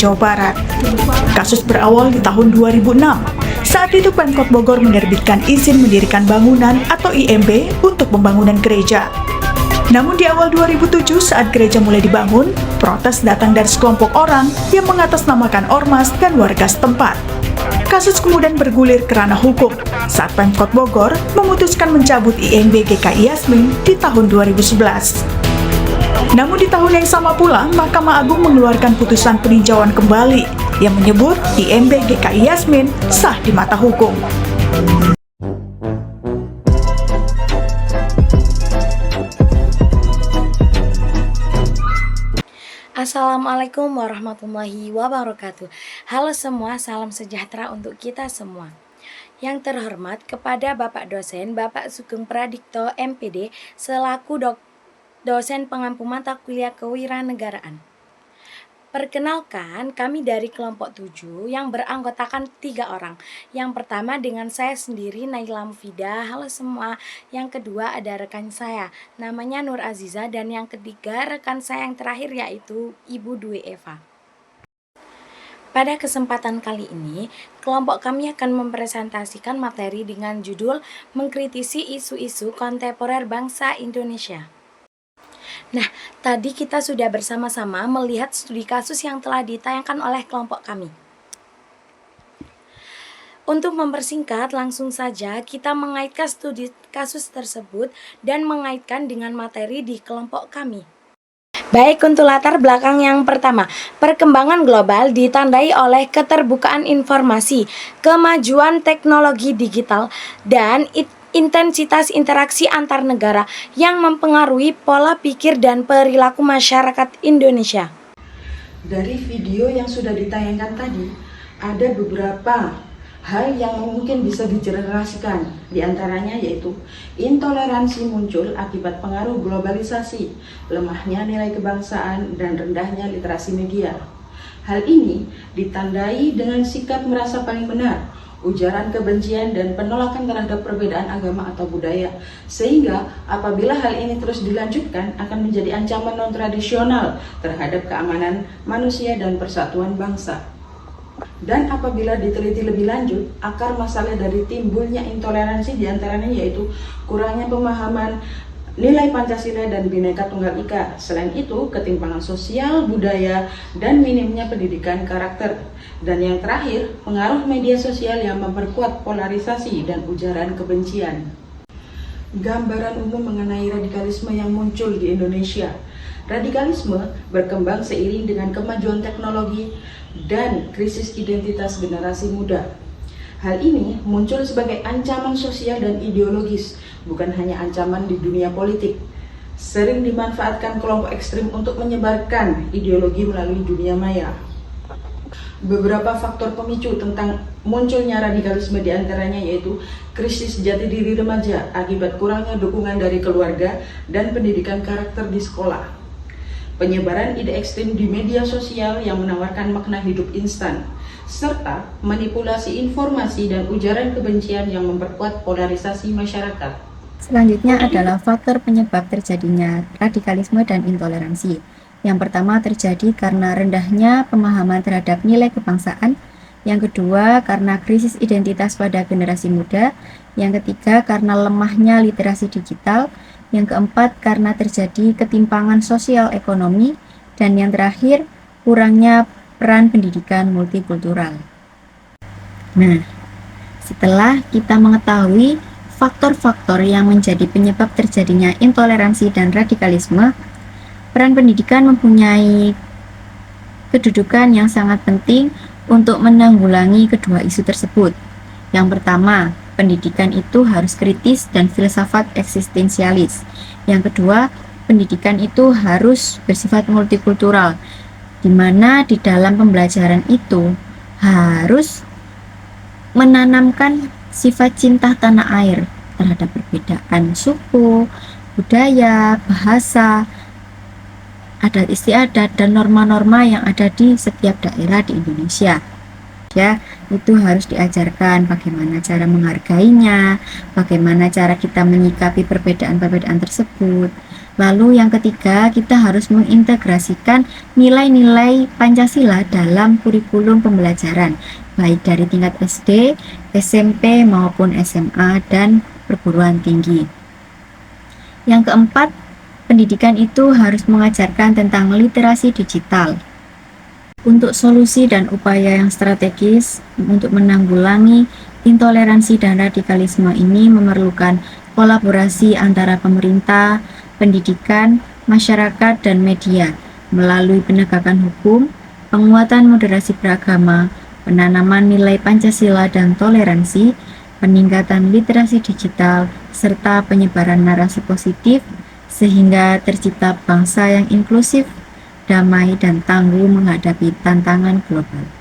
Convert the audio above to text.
Jawa Barat. Kasus berawal di tahun 2006. Saat itu Pemkot Bogor menerbitkan izin mendirikan bangunan atau IMB untuk pembangunan gereja. Namun di awal 2007 saat gereja mulai dibangun, protes datang dari sekelompok orang yang mengatasnamakan ormas dan warga setempat. Kasus kemudian bergulir ke ranah hukum saat Pemkot Bogor memutuskan mencabut IMB GKI Yasmin di tahun 2011. Namun di tahun yang sama pula, Mahkamah Agung mengeluarkan putusan peninjauan kembali yang menyebut IMB GKI Yasmin sah di mata hukum. Assalamualaikum warahmatullahi wabarakatuh. Halo semua, salam sejahtera untuk kita semua. Yang terhormat kepada Bapak dosen, Bapak Sugeng Pradikto MPD selaku dosen pengampu mata kuliah Kewiranegaraan. Perkenalkan, kami dari kelompok 7 yang beranggotakan 3 orang. Yang pertama dengan saya sendiri, Naila Mufidah. Halo semua. Yang kedua ada rekan saya, namanya Nur Aziza. Dan yang ketiga rekan saya yang terakhir yaitu Ibu Dwi Eva. Pada kesempatan kali ini, kelompok kami akan mempresentasikan materi dengan judul Mengkritisi Isu-isu Kontemporer Bangsa Indonesia. Nah, tadi kita sudah bersama-sama melihat studi kasus yang telah ditayangkan oleh kelompok kami. Untuk mempersingkat, langsung saja kita mengaitkan studi kasus tersebut dan mengaitkan dengan materi di kelompok kami. Baik, untuk latar belakang yang pertama, perkembangan global ditandai oleh keterbukaan informasi, kemajuan teknologi digital, dan intensitas interaksi antar negara yang mempengaruhi pola pikir dan perilaku masyarakat Indonesia. Dari video yang sudah ditayangkan tadi, ada beberapa hal yang mungkin bisa digenerasikan. Di antaranya yaitu intoleransi muncul akibat pengaruh globalisasi, lemahnya nilai kebangsaan, dan rendahnya literasi media. Hal ini ditandai dengan sikap merasa paling benar, ujaran kebencian dan penolakan terhadap perbedaan agama atau budaya, sehingga apabila hal ini terus dilanjutkan akan menjadi ancaman non-tradisional terhadap keamanan manusia dan persatuan bangsa. Dan apabila diteliti lebih lanjut, akar masalah dari timbulnya intoleransi diantaranya yaitu kurangnya pemahaman nilai Pancasila dan Bhinneka Tunggal Ika. Selain itu, ketimpangan sosial, budaya, dan minimnya pendidikan karakter. Dan yang terakhir, pengaruh media sosial yang memperkuat polarisasi dan ujaran kebencian. Gambaran umum mengenai radikalisme yang muncul di Indonesia. Radikalisme berkembang seiring dengan kemajuan teknologi dan krisis identitas generasi muda. Hal ini muncul sebagai ancaman sosial dan ideologis, bukan hanya ancaman di dunia politik. Sering dimanfaatkan kelompok ekstrim untuk menyebarkan ideologi melalui dunia maya. Beberapa faktor pemicu tentang munculnya radikalisme diantaranya yaitu krisis jati diri remaja akibat kurangnya dukungan dari keluarga dan pendidikan karakter di sekolah. Penyebaran ide ekstrim di media sosial yang menawarkan makna hidup instan, serta manipulasi informasi dan ujaran kebencian yang memperkuat polarisasi masyarakat. Selanjutnya adalah faktor penyebab terjadinya radikalisme dan intoleransi. Yang pertama terjadi karena rendahnya pemahaman terhadap nilai kebangsaan. Yang kedua karena krisis identitas pada generasi muda. Yang ketiga karena lemahnya literasi digital. Yang keempat karena terjadi ketimpangan sosial ekonomi. Dan yang terakhir kurangnya peran pendidikan multikultural. Nah, setelah kita mengetahui faktor-faktor yang menjadi penyebab terjadinya intoleransi dan radikalisme, peran pendidikan mempunyai kedudukan yang sangat penting untuk menanggulangi kedua isu tersebut. Yang pertama, pendidikan itu harus kritis dan filsafat eksistensialis. Yang kedua, pendidikan itu harus bersifat multikultural, di mana di dalam pembelajaran itu harus menanamkan sifat cinta tanah air terhadap perbedaan suku, budaya, bahasa, adat istiadat, dan norma-norma yang ada di setiap daerah di Indonesia. Ya, itu harus diajarkan bagaimana cara menghargainya, bagaimana cara kita menyikapi perbedaan-perbedaan tersebut. Lalu yang ketiga, kita harus mengintegrasikan nilai-nilai Pancasila dalam kurikulum pembelajaran, baik dari tingkat SD, SMP maupun SMA dan perguruan tinggi. Yang keempat, pendidikan itu harus mengajarkan tentang literasi digital. Untuk solusi dan upaya yang strategis untuk menanggulangi intoleransi dan radikalisme ini memerlukan kolaborasi antara pemerintah, pendidikan, masyarakat, dan media melalui penegakan hukum, penguatan moderasi beragama, penanaman nilai Pancasila dan toleransi, peningkatan literasi digital, serta penyebaran narasi positif sehingga tercipta bangsa yang inklusif, damai, dan tangguh menghadapi tantangan global.